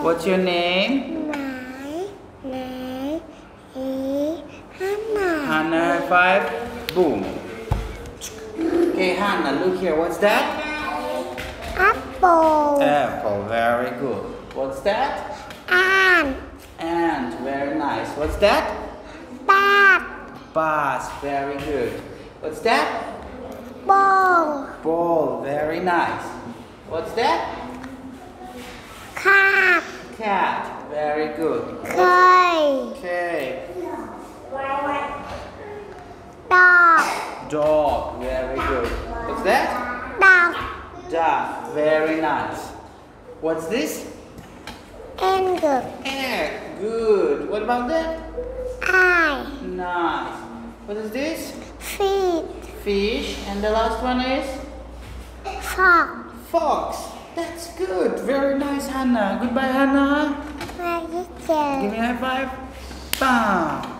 What's your name? My name is Hanna. Hanna, 5. Boom. Okay, Hanna, look here. What's that? Apple. Apple. Very good. What's that? Ant. Ant. Very nice. What's that? Bat. Bus. Very good. What's that? Ball. Ball. Very nice. What's that? Cat. Cat. Very good. Kite. Okay. Dog. Dog. Very good. What's that? Dog. Duck. Very nice. What's this? Egg. Egg. Good. What about that? Eye. Nice. What is this? Feet. Fish. And the last one is? Fox. Fox. That's good. Very nice, Hanna. Goodbye, Hanna. My Give me a high five. Bam.